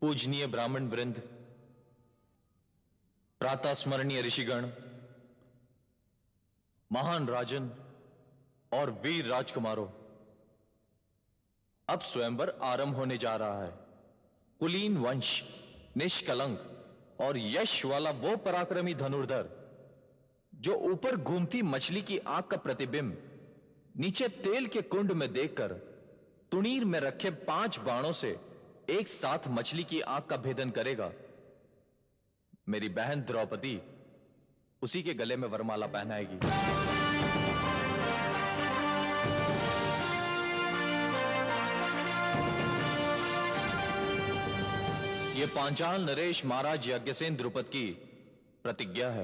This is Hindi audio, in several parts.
पूजनीय ब्राह्मण वृंद, प्रातः स्मरणीय ऋषिगण, महान राजन और वीर राजकुमारों, अब स्वयंवर आरंभ होने जा रहा है। कुलीन वंश, निष्कलंक और यश वाला वो पराक्रमी धनुर्धर जो ऊपर घूमती मछली की आंख का प्रतिबिंब नीचे तेल के कुंड में देखकर तुणीर में रखे 5 बाणों से एक साथ मछली की आंख का भेदन करेगा, मेरी बहन द्रौपदी उसी के गले में वरमाला पहनाएगी। यह पांचाल नरेश महाराज यज्ञसेन द्रुपद की प्रतिज्ञा है।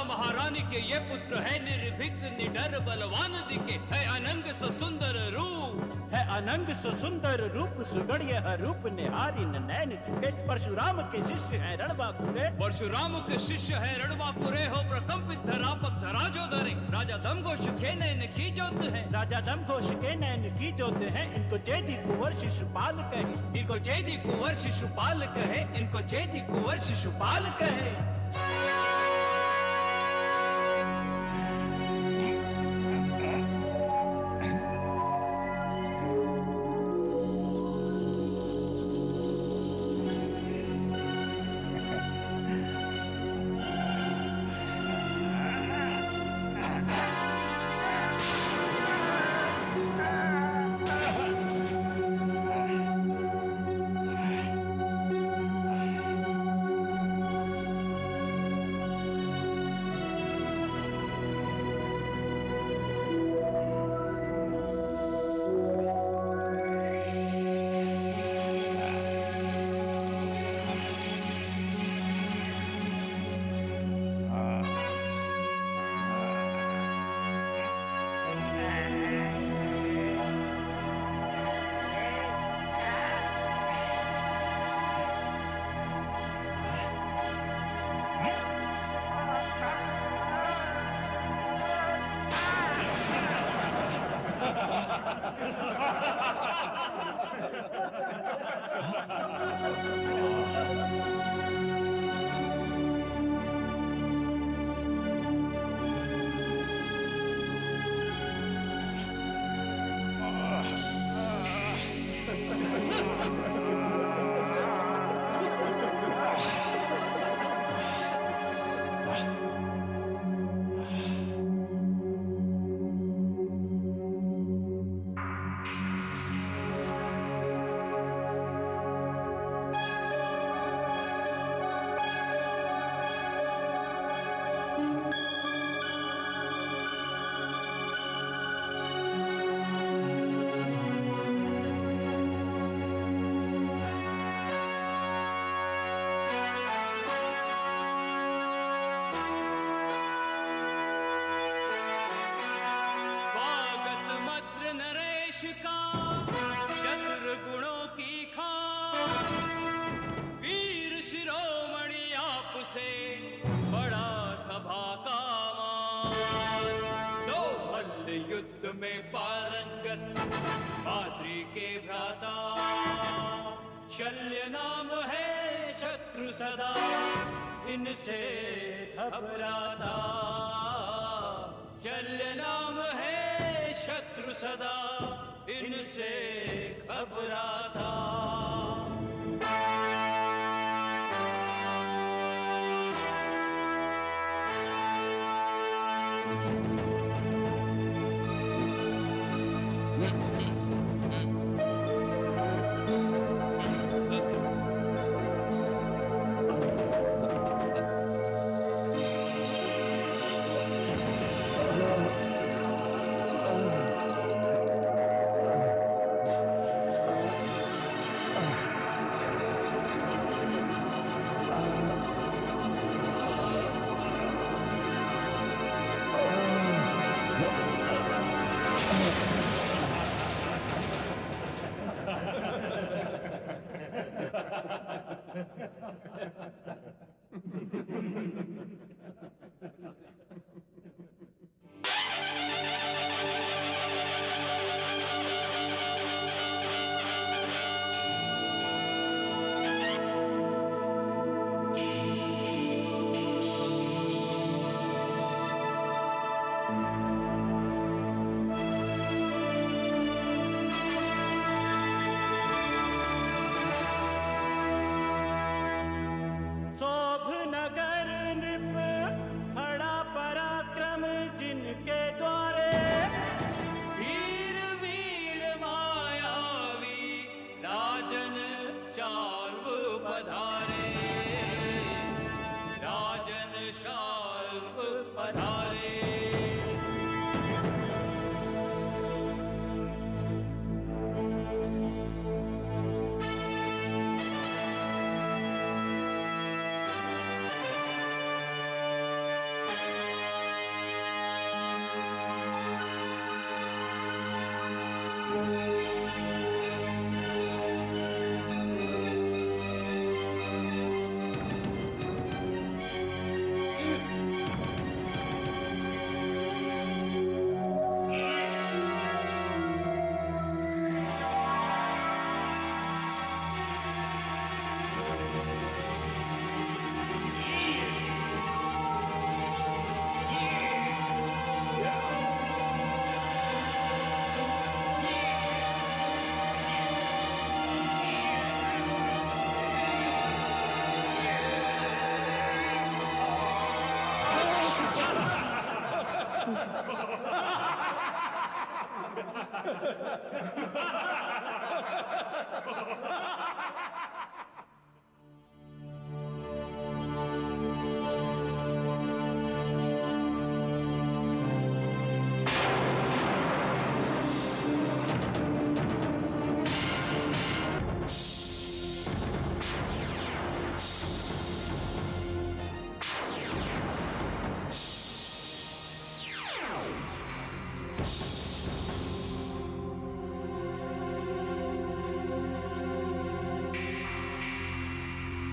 महारानी के ये पुत्र है निर्भीक निडर बलवान दिखे, है अनंग सुंदर रूप, है अनंग सुंदर रूप, सुगढ़िय रूप निहारिन नैन चुके। परशुराम के शिष्य है रणबांकुरे, परशुराम के शिष्य है रणबांकुरे, हो प्रकंपित धरापक धरा जो धरे। राजा दमघोष के नैन की जोत है, राजा दमघोष के नैन की जोत है। इनको चेदी कुंवर शिशुपाल कहे, इनको चेदी कुंवर शिशुपाल कहे, इनको चेदी कुंवर शिशुपाल कहे। शल्य नाम है शत्रु सदा, इनसे घबराता। शल्य नाम है शत्रु सदा, इनसे घबराता। Yeah. पधारे।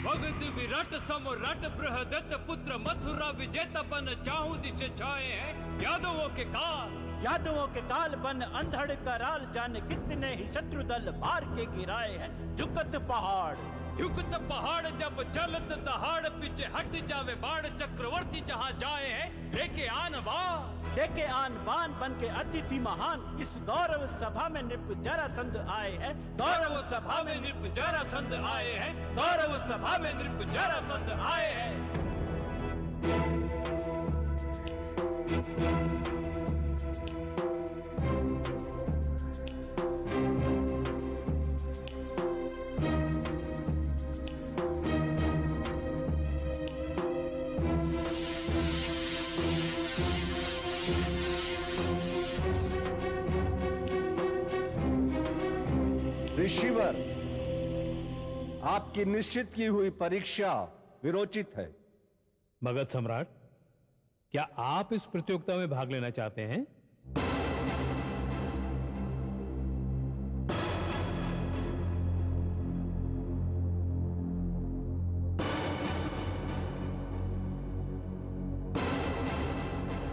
भगत विराट समराट बृहदत्त पुत्र मथुरा विजेता बन चाहूं दिश छाए हैं यादवों के काल। यादवों के काल बन अंधड़ कराल, जाने कितने ही शत्रु दल मार के गिराए हैं झुकत पहाड़। झुकत पहाड़ जब चलत दहाड़, पीछे हट जावे बाण, चक्रवर्ती जहां जाए हैं लेके आन बाण। लेके आन बान बन के अतिथि महान, इस गौरव सभा में नृप जरासंध आए हैं। गौरव सभा में नृप जरासंध आए हैं। गौरव सभा में नृप जरासंध आए हैं। ऋषिवर, आपकी निश्चित की हुई परीक्षा विरोचित है। मगध सम्राट, क्या आप इस प्रतियोगिता में भाग लेना चाहते हैं?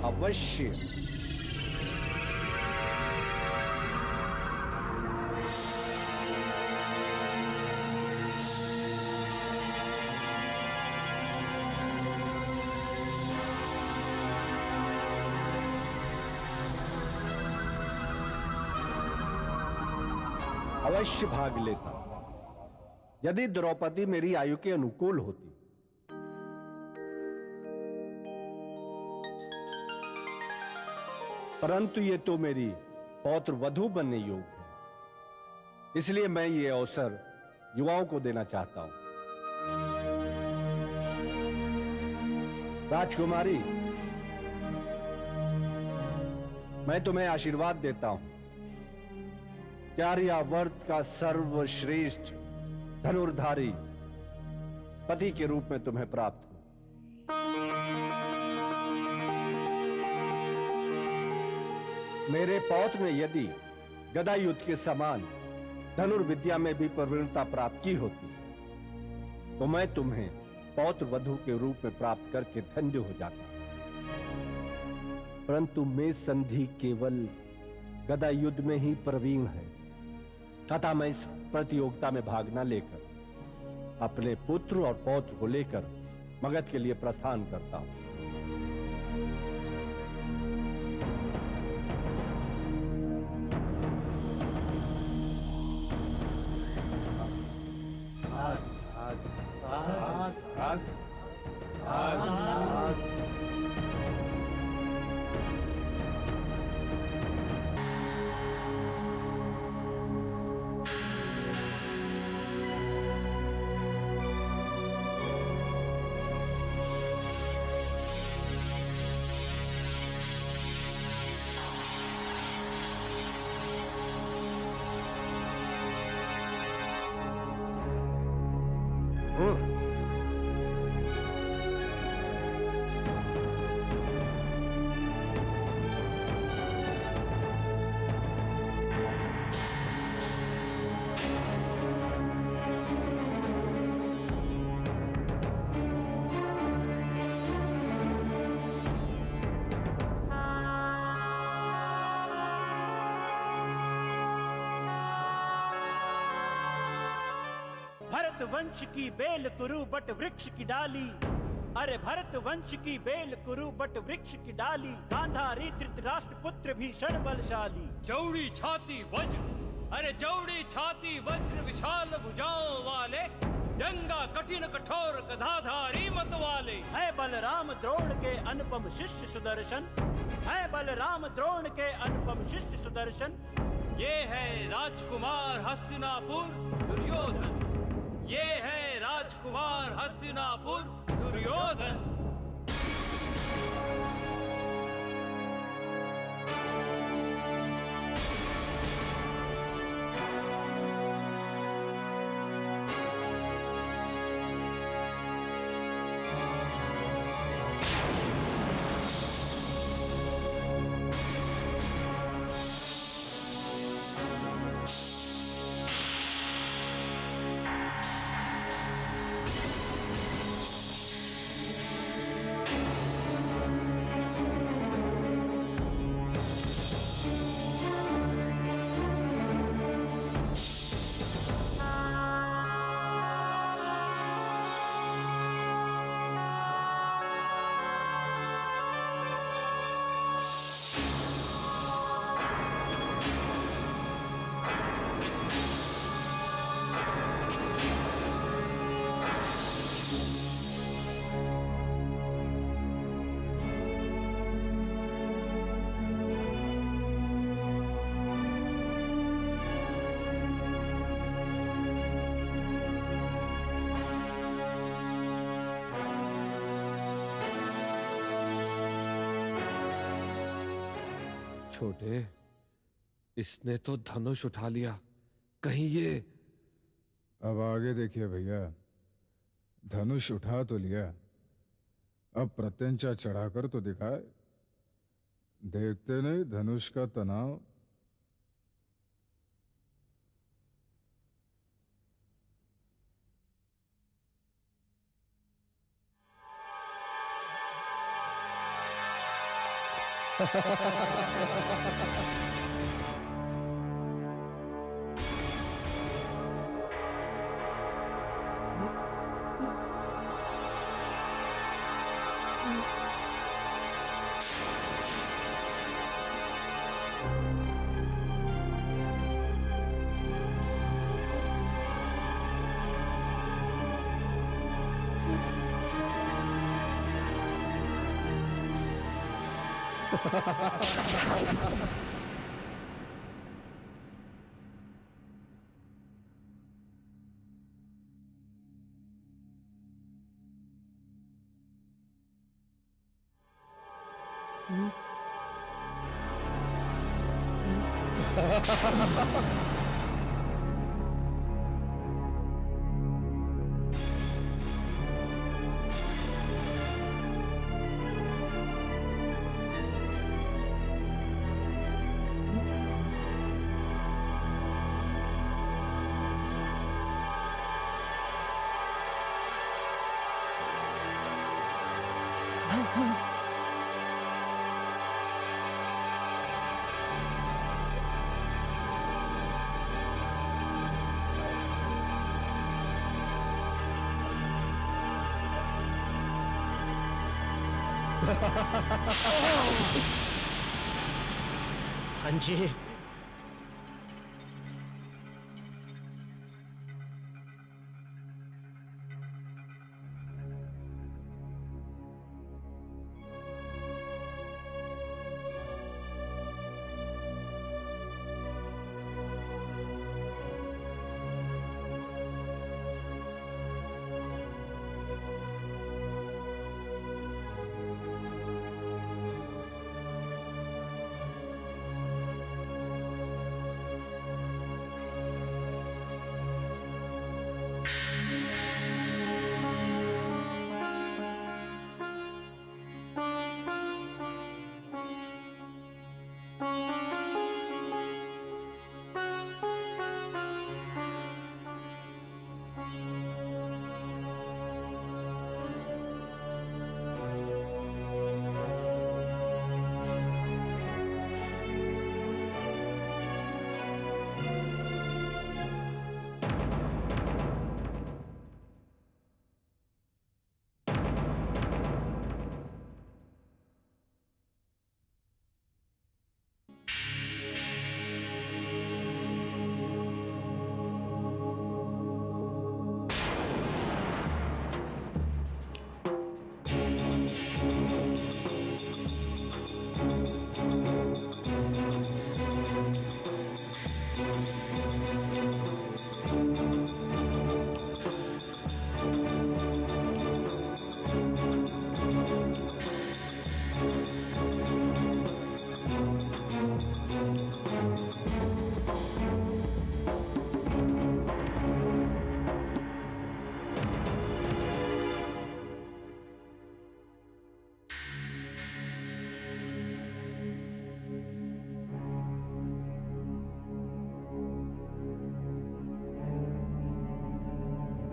अवश्य। अवश्य भाग लेता यदि द्रौपदी मेरी आयु के अनुकूल होती। परंतु ये तो मेरी पौत्र वधू बनने योग्य है, इसलिए मैं ये अवसर युवाओं को देना चाहता हूं। राजकुमारी, मैं तुम्हें आशीर्वाद देता हूं। आर्यावर्त का सर्वश्रेष्ठ धनुर्धारी पति के रूप में तुम्हें प्राप्त हो। मेरे पौत्र ने यदि गदा युद्ध के समान धनुर्विद्या में भी प्रवीणता प्राप्त की होती तो मैं तुम्हें पौत्र वधू के रूप में प्राप्त करके धन्य हो जाता। परंतु मैं संधि केवल गदा युद्ध में ही प्रवीण है, तथा मैं इस प्रतियोगिता में भाग न लेकर अपने पुत्र और पौत्र को लेकर मगध के लिए प्रस्थान करता हूं। भरत वंश की बेल कुरु बट वृक्ष की डाली, अरे भरत वंश की बेल कुरु बट वृक्ष की डाली, गांधारी धृतराष्ट्र पुत्र भीषण बलशाली। चौड़ी छाती वज्र, अरे चौड़ी छाती वज्र विशाल भुजाओं वाले, जंगा कठिन कठोर गदाधारी मत वाले। है बलराम द्रोण के अनुपम शिष्य सुदर्शन, है बलराम द्रोण के अनुपम शिष्य सुदर्शन। ये है राजकुमार हस्तिनापुर दुर्योधन, ये है राजकुमार हस्तिनापुर दुर्योधन। छोटे, इसने तो धनुष उठा लिया, कहीं ये। अब आगे देखिए भैया, धनुष उठा तो लिया, अब प्रत्यंचा चढ़ाकर तो दिखाए। देखते नहीं धनुष का तनाव। हाँ जी,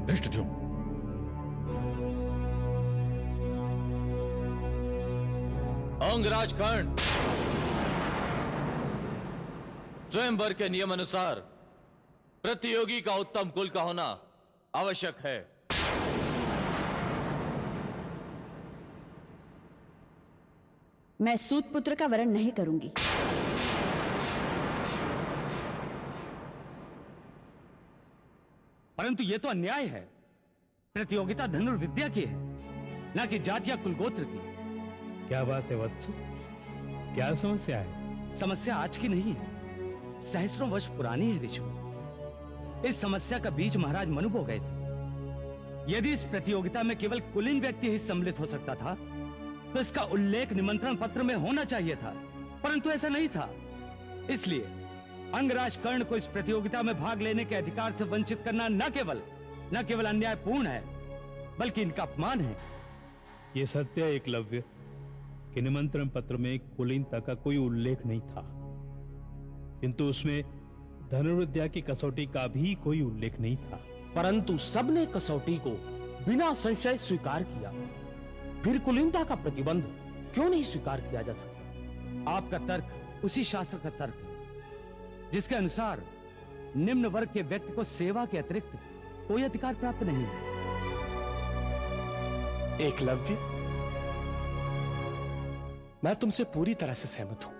धृष्टद्युम्न, अंगराज कर्ण, स्वयंवर के नियम अनुसार प्रतियोगी का उत्तम कुल का होना आवश्यक है। मैं सूत पुत्र का वरण नहीं करूंगी। परंतु यह तो अन्याय है। प्रतियोगिता धनुर्विद्या की है, न कि जाति या कुलगोत्र की। क्या बात है वत्स, क्या समस्या है? समस्या आज की नहीं है, सहस्रों वर्ष पुरानी है ऋषि। इस समस्या का बीज महाराज मनु बो गए थे। यदि इस प्रतियोगिता में केवल कुलीन व्यक्ति ही सम्मिलित हो सकता था तो इसका उल्लेख निमंत्रण पत्र में होना चाहिए था, परंतु ऐसा नहीं था। इसलिए अंगराज कर्ण को इस प्रतियोगिता में भाग लेने के अधिकार से वंचित करना न केवल अन्यायपूर्ण है, बल्कि इनका अपमान है। यह सत्य है एकलव्य कि निमंत्रण पत्र में कुलीनता का कोई उल्लेख नहीं था, किंतु उसमें धनुर्विद्या की कसौटी का भी कोई उल्लेख नहीं था। परंतु सबने कसौटी को बिना संशय स्वीकार किया, फिर कुलीनता का प्रतिबंध क्यों नहीं स्वीकार किया जा सकता? आपका तर्क उसी शास्त्र का तर्क है जिसके अनुसार निम्न वर्ग के व्यक्ति को सेवा के अतिरिक्त कोई अधिकार प्राप्त नहीं है। एकलव्य, मैं तुमसे पूरी तरह से सहमत हूं,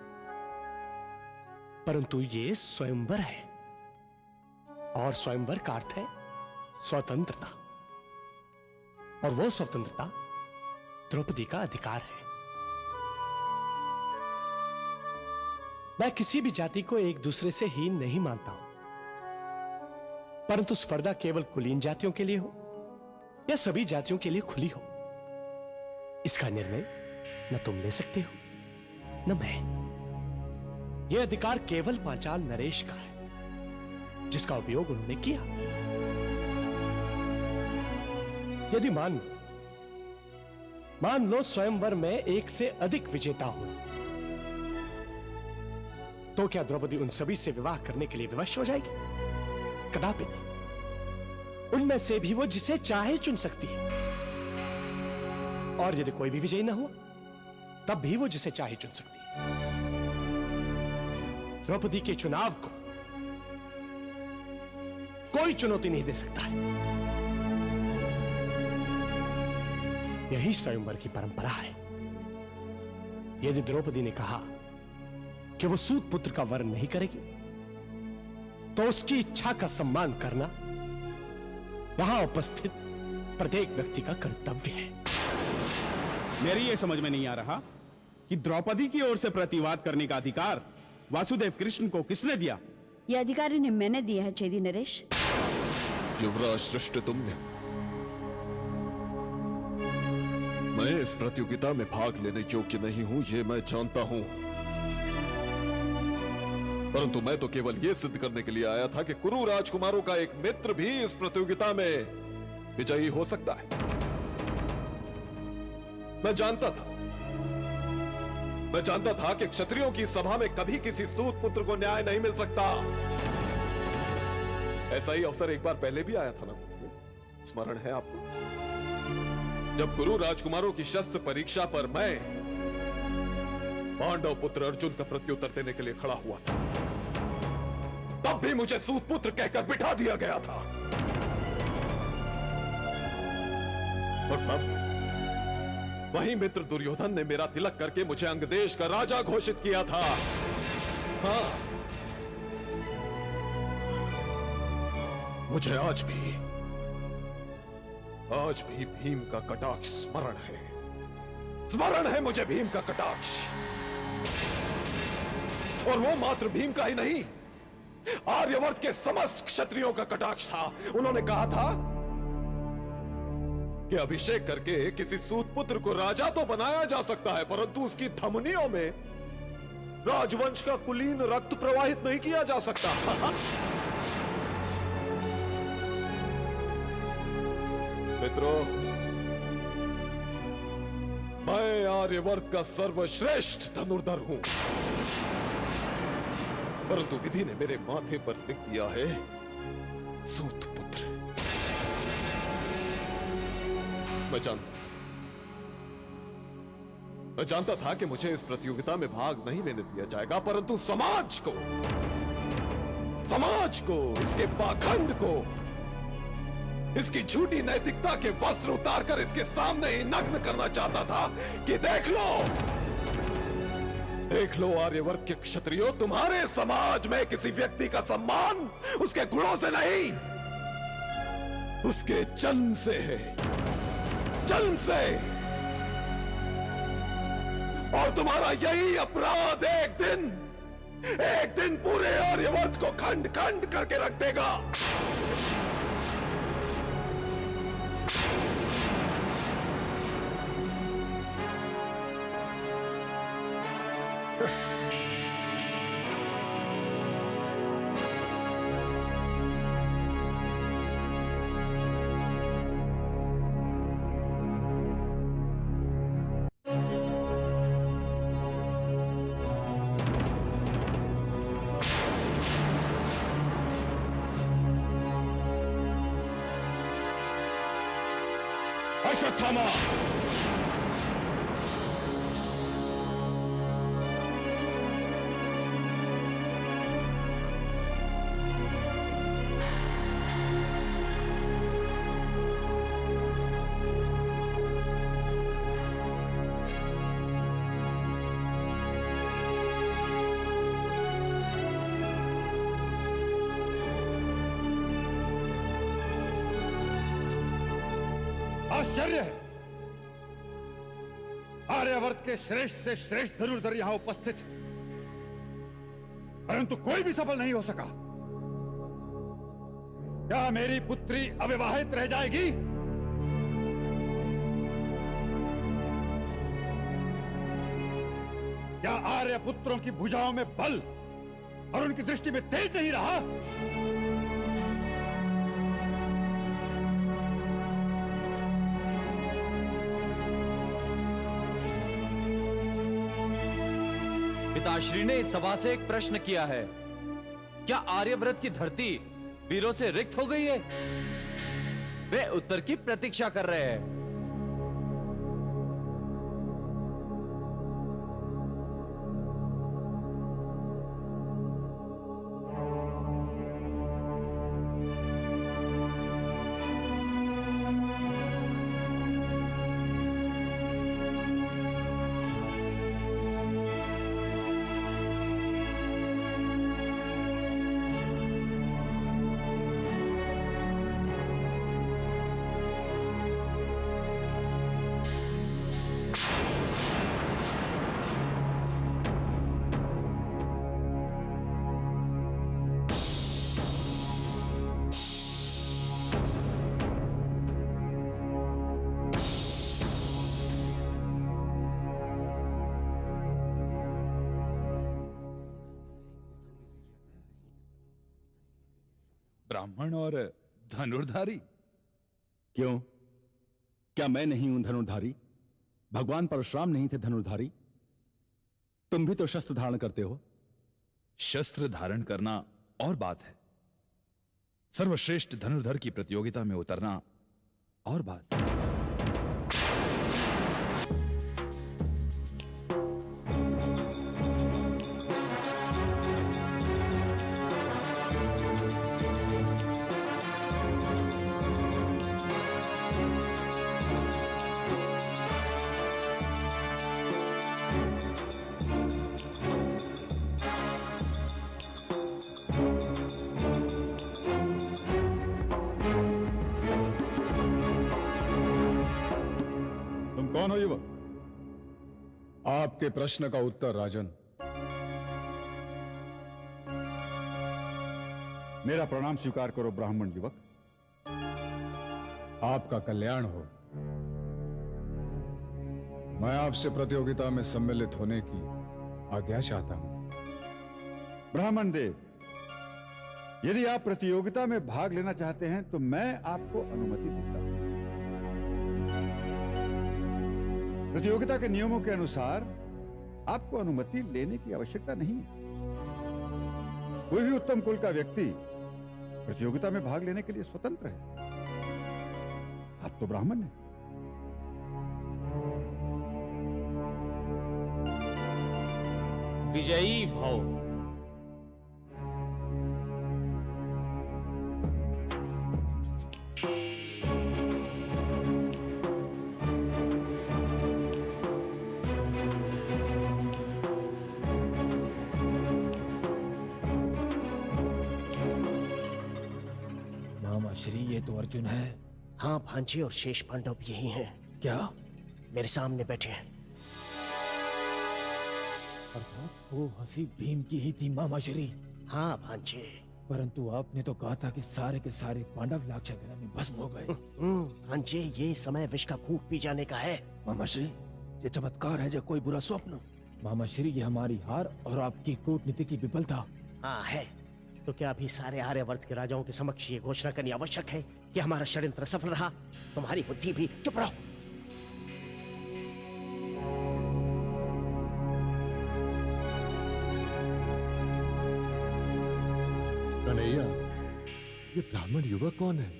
परंतु ये स्वयंवर है और स्वयंवर का अर्थ है स्वतंत्रता, और वो स्वतंत्रता द्रौपदी का अधिकार है। मैं किसी भी जाति को एक दूसरे से हीन नहीं मानता हूं, परंतु स्पर्धा केवल कुलीन जातियों के लिए हो या सभी जातियों के लिए खुली हो, इसका निर्णय न तुम ले सकते हो न मैं। यह अधिकार केवल पांचाल नरेश का है, जिसका उपयोग उन्होंने किया। यदि मान लो स्वयंवर में एक से अधिक विजेता हो, तो क्या द्रौपदी उन सभी से विवाह करने के लिए विवश हो जाएगी? कदापि नहीं। उनमें से भी वो जिसे चाहे चुन सकती है, और यदि कोई भी विजयी ना हो तब भी वो जिसे चाहे चुन सकती है। द्रौपदी के चुनाव को कोई चुनौती नहीं दे सकता है। यही स्वयंवर की परंपरा है। यदि द्रौपदी ने कहा कि वो सूत पुत्र का वर्ण नहीं करेगी, तो उसकी इच्छा का सम्मान करना वहां उपस्थित प्रत्येक व्यक्ति का कर्तव्य है। मेरी यह समझ में नहीं आ रहा कि द्रौपदी की ओर से प्रतिवाद करने का अधिकार वासुदेव कृष्ण को किसने दिया? यह अधिकार इन्हें मैंने दिया है चेदी नरेश। युवराज श्रेष्ठ, तुमने। मैं इस प्रतियोगिता में भाग लेने योग्य नहीं हूं, यह मैं जानता हूं, परंतु मैं तो केवल यह सिद्ध करने के लिए आया था कि कुरु राजकुमारों का एक मित्र भी इस प्रतियोगिता में विजयी हो सकता है। मैं जानता था कि क्षत्रियों की सभा में कभी किसी सूत पुत्र को न्याय नहीं मिल सकता। ऐसा ही अवसर एक बार पहले भी आया था ना, स्मरण है आपको? जब कुरु राजकुमारों की शस्त्र परीक्षा पर मैं पांडव पुत्र अर्जुन का प्रत्युत्तर देने के लिए खड़ा हुआ था, तब भी मुझे सूत पुत्र कहकर बिठा दिया गया था। और तब वही मित्र दुर्योधन ने मेरा तिलक करके मुझे अंगदेश का राजा घोषित किया था। हाँ, मुझे आज भी भीम का कटाक्ष स्मरण है मुझे भीम का कटाक्ष। और वो मात्र भीम का ही नहीं, आर्यवर्त के समस्त क्षत्रियों का कटाक्ष था। उन्होंने कहा था कि अभिषेक करके किसी सूत पुत्र को राजा तो बनाया जा सकता है, परंतु उसकी धमनियों में राजवंश का कुलीन रक्त प्रवाहित नहीं किया जा सकता। मित्रों, मैं आर्यवर्त का सर्वश्रेष्ठ धनुर्धर हूं, परंतु विधि ने मेरे माथे पर लिख दिया है सूत पुत्र। मैं जानता था कि मुझे इस प्रतियोगिता में भाग नहीं लेने दिया जाएगा, परंतु समाज को, इसके पाखंड को, इसकी झूठी नैतिकता के वस्त्र उतारकर इसके सामने ही नग्न करना चाहता था कि देख लो आर्यवर्त के क्षत्रियो, तुम्हारे समाज में किसी व्यक्ति का सम्मान उसके गुणों से नहीं, उसके जन्म से है, जन्म से। और तुम्हारा यही अपराध एक दिन पूरे आर्यवर्त को खंड खंड करके रख देगा। अश्वत्थामा, आश्चर्य है, आर्यावर्त के श्रेष्ठ से श्रेष्ठ धनुर्धर यहां उपस्थित है, परंतु कोई भी सफल नहीं हो सका। क्या मेरी पुत्री अविवाहित रह जाएगी? क्या आर्य पुत्रों की भुजाओं में बल और उनकी दृष्टि में तेज नहीं रहा? पिताश्री ने इस सभा से एक प्रश्न किया है, क्या आर्यव्रत की धरती वीरों से रिक्त हो गई है? वे उत्तर की प्रतीक्षा कर रहे हैं। ब्राह्मण और धनुर्धारी? क्यों? क्या मैं नहीं हूं धनुर्धारी? भगवान परशुराम नहीं थे धनुर्धारी? तुम भी तो शस्त्र धारण करते हो। शस्त्र धारण करना और बात है, सर्वश्रेष्ठ धनुर्धर की प्रतियोगिता में उतरना और बात है। कौन हो युवक? आपके प्रश्न का उत्तर राजन। मेरा प्रणाम स्वीकार करो ब्राह्मण युवक। आपका कल्याण हो। मैं आपसे प्रतियोगिता में सम्मिलित होने की आज्ञा चाहता हूं। ब्राह्मण देव, यदि आप प्रतियोगिता में भाग लेना चाहते हैं तो मैं आपको अनुमति देता हूं। प्रतियोगिता के नियमों के अनुसार आपको अनुमति लेने की आवश्यकता नहीं है। कोई भी उत्तम कुल का व्यक्ति प्रतियोगिता में भाग लेने के लिए स्वतंत्र है। आप तो ब्राह्मण हैं, विजयी भव। मामा श्री, ये तो अर्जुन है। हाँ भांजे, और शेष पांडव भी यही हैं। क्या? मेरे सामने बैठे हैं। अर्थात वो हंसी भीम की ही थी मामा श्री। हाँ भांजे। परंतु आपने तो कहा था कि सारे के सारे पांडव लाक्षागृह में भस्म हो गए। भांजे, ये समय विष का घूंट पी जाने का है। मामा श्री, ये चमत्कार है या कोई बुरा स्वप्न? मामा श्री, ये हमारी हार और आपकी कूटनीति की विफलता। हाँ है। तो क्या अभी सारे आर्यवर्त के राजाओं के समक्ष ये घोषणा करनी आवश्यक है कि हमारा षड्यंत्र सफल रहा? तुम्हारी बुद्धि भी। चुप रहो। कन्हैया, ये ब्राह्मण युवक कौन है?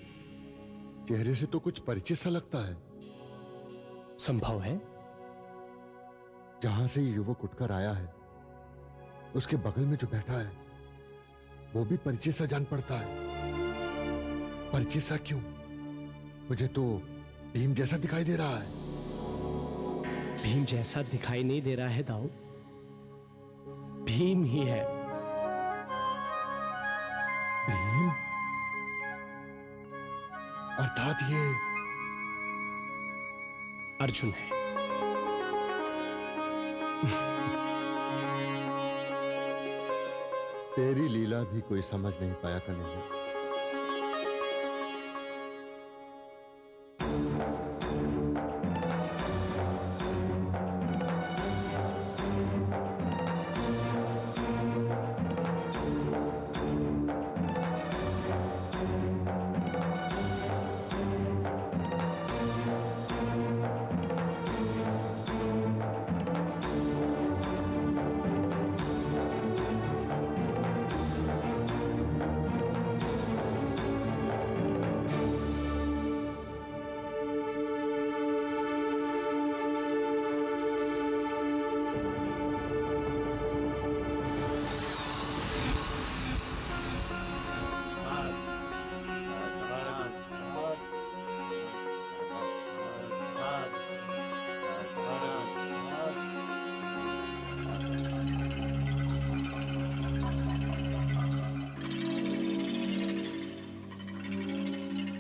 चेहरे से तो कुछ परिचित सा लगता है। संभव है। जहां से ये युवक उठकर आया है, उसके बगल में जो बैठा है वो भी परिचित सा जान पड़ता है। परिचित सा क्यों? मुझे तो भीम जैसा दिखाई दे रहा है। भीम जैसा दिखाई नहीं दे रहा है दाऊ, भीम ही है। भीम? अर्थात ये अर्जुन है। तेरी लीला भी कोई समझ नहीं पाया कन्हैया।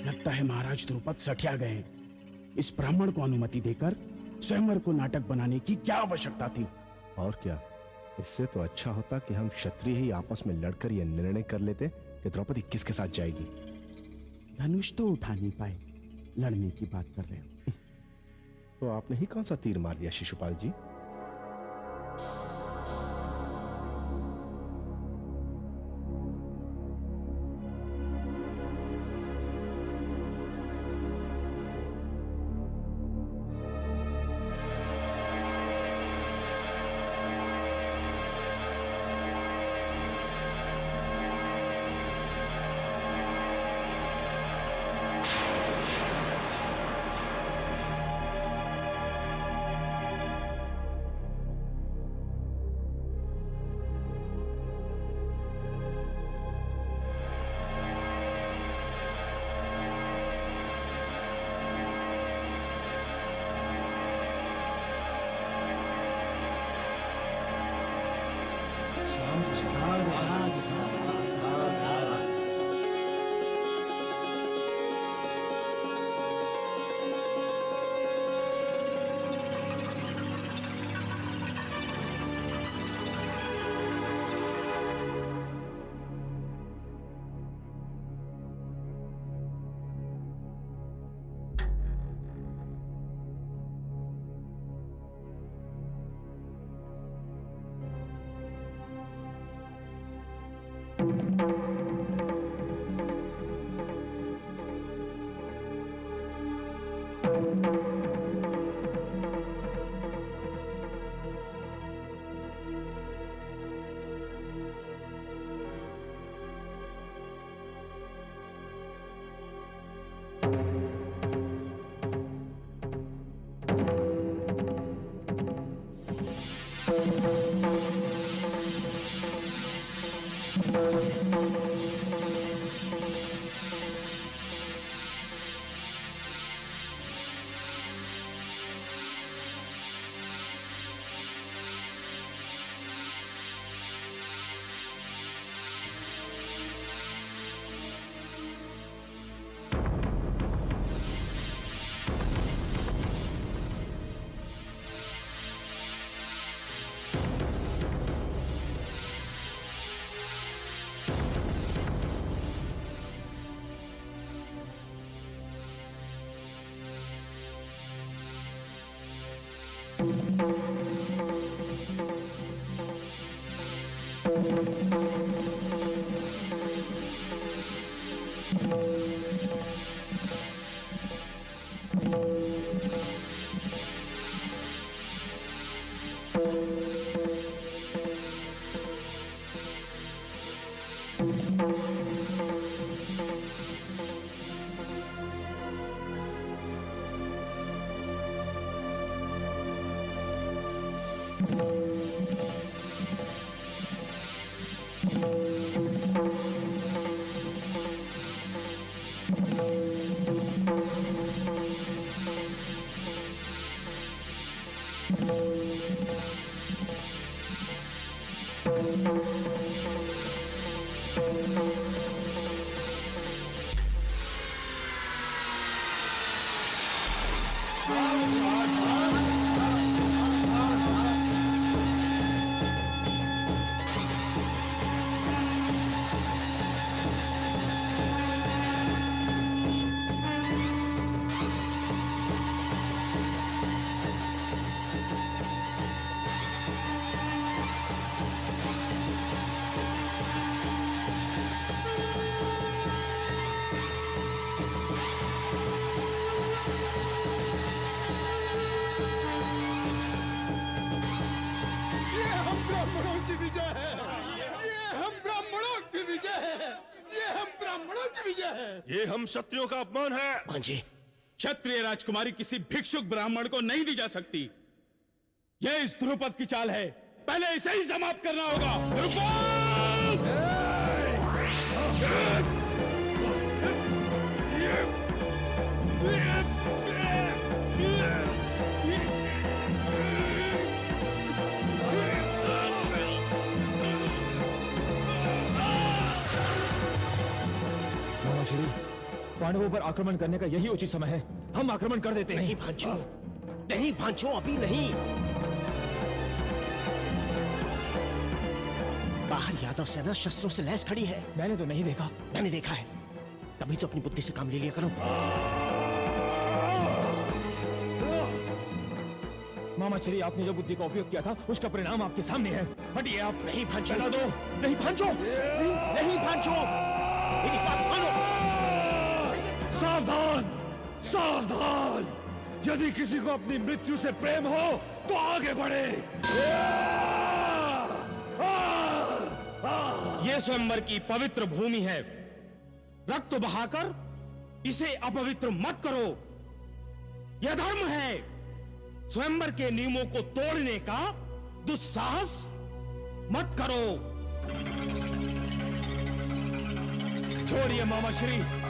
लगता है महाराज द्रुपद सठिया गए हैं। इस ब्राह्मण को अनुमति देकर स्वयंवर को नाटक बनाने की क्या आवश्यकता थी? और क्या, इससे तो अच्छा होता कि हम क्षत्रिय ही आपस में लड़कर यह निर्णय कर लेते कि द्रौपदी किसके साथ जाएगी। धनुष तो उठा नहीं पाए, लड़ने की बात कर रहे हो। तो आपने ही कौन सा तीर मार दिया शिशुपाल जी? ये हम क्षत्रियों का अपमान है। हाँ जी, क्षत्रिय राजकुमारी किसी भिक्षुक ब्राह्मण को नहीं दी जा सकती। यह इस ध्रुपद की चाल है, पहले इसे ही समाप्त करना होगा। पांडवों पर आक्रमण करने का यही उचित समय है। हम आक्रमण कर देते हैं। नहीं भांचो, नहीं भांचो, अभी नहीं। बाहर यादव सेना शस्त्रों से लैस खड़ी है। मैंने तो नहीं देखा। मैंने देखा है, तभी तो अपनी बुद्धि से काम ले लिया करो। मामा श्री, आपने जो बुद्धि का उपयोग किया था उसका परिणाम आपके सामने है। हटिए आप। नहीं भांचो, चला दो। नहीं भांचो, नहीं भांचो, मेरी बात मानो। सावधान, सावधान! यदि किसी को अपनी मृत्यु से प्रेम हो तो आगे बढ़े। यह स्वयंवर की पवित्र भूमि है, रक्त बहाकर इसे अपवित्र मत करो। यह धर्म है। स्वयंवर के नियमों को तोड़ने का दुस्साहस मत करो। छोड़िए मामा श्री।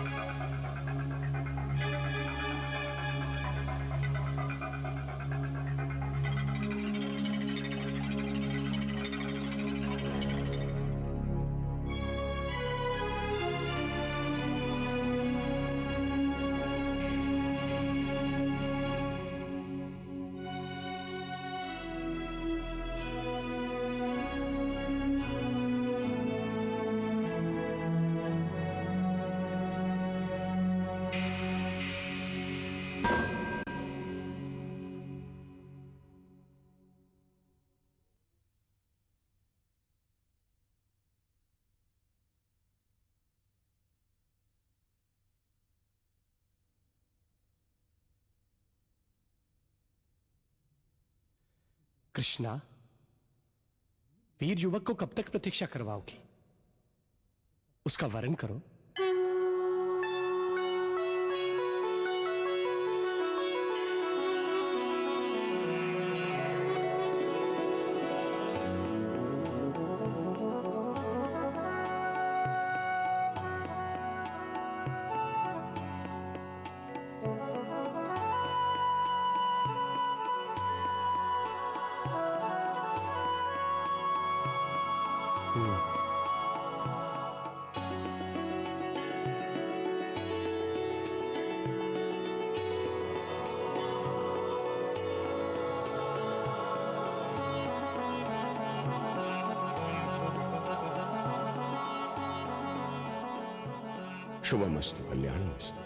कृष्णा, वीर युवक को कब तक प्रतीक्षा करवाओगी? उसका वरण करो। शुभमस्तु, कल्याणमस्तु।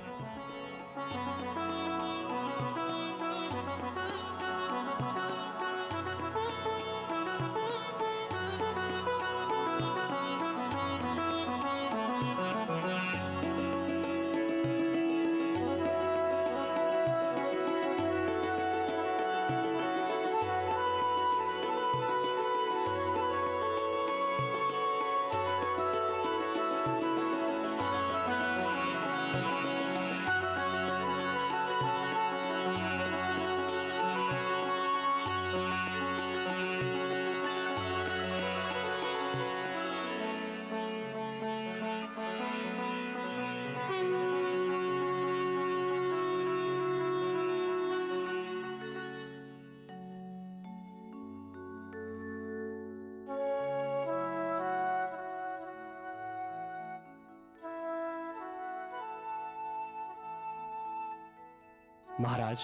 महाराज,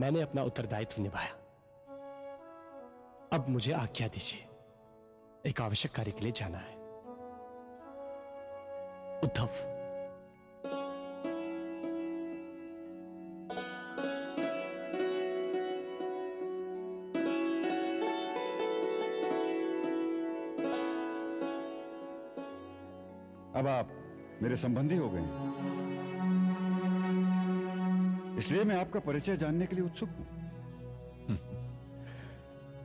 मैंने अपना उत्तरदायित्व निभाया। अब मुझे आज्ञा दीजिए, एक आवश्यक कार्य के लिए जाना है। उद्धव, अब आप मेरे संबंधी हो गए हैं, इसलिए मैं आपका परिचय जानने के लिए उत्सुक हूं।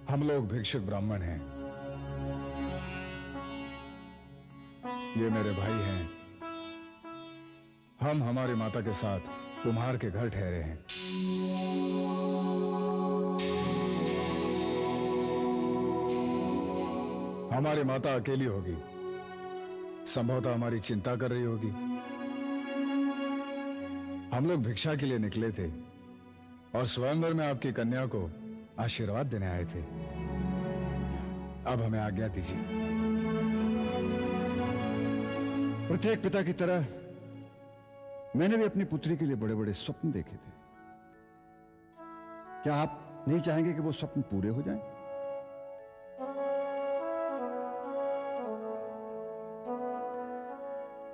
हम लोग भिक्षुक ब्राह्मण हैं। ये मेरे भाई हैं। हम हमारी माता के साथ कुम्हार के घर ठहरे हैं। हमारी माता अकेली होगी, संभवतः हमारी चिंता कर रही होगी। हम लोग भिक्षा के लिए निकले थे और स्वयंवर में आपकी कन्या को आशीर्वाद देने आए थे। अब हमें आज्ञा दीजिए। प्रत्येक पिता की तरह मैंने भी अपनी पुत्री के लिए बड़े बड़े स्वप्न देखे थे। क्या आप नहीं चाहेंगे कि वो स्वप्न पूरे हो जाएं?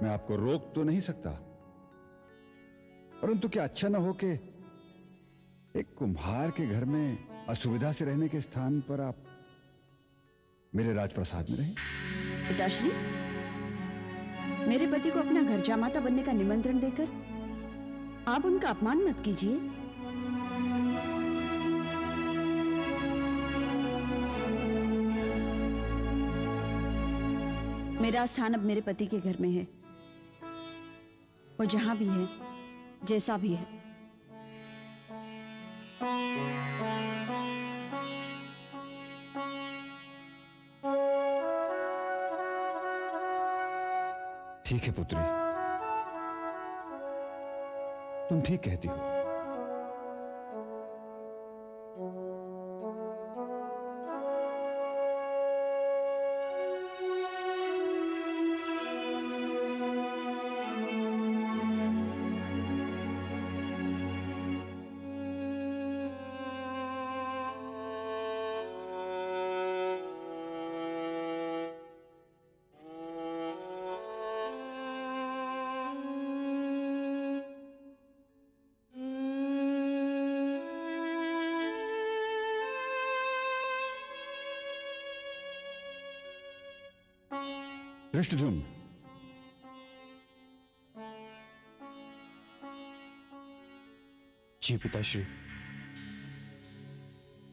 मैं आपको रोक तो नहीं सकता, परंतु क्या अच्छा ना हो कि एक कुम्हार के घर में असुविधा से रहने के स्थान पर आप मेरे राजप्रसाद में रहें? पिताश्री, मेरे पति को अपना घर जामाता बनने का निमंत्रण देकर आप उनका अपमान मत कीजिए। मेरा स्थान अब मेरे पति के घर में है। वो जहां भी है, जैसा भी है। ठीक है पुत्री, तुम ठीक कहती हो। धृष्टद्युम्न, जी पिताश्री।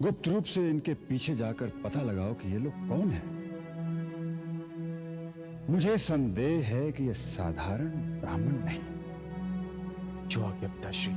गुप्त रूप से इनके पीछे जाकर पता लगाओ कि ये लोग कौन हैं। मुझे संदेह है कि ये साधारण ब्राह्मण नहीं। जो आ गया पिताश्री।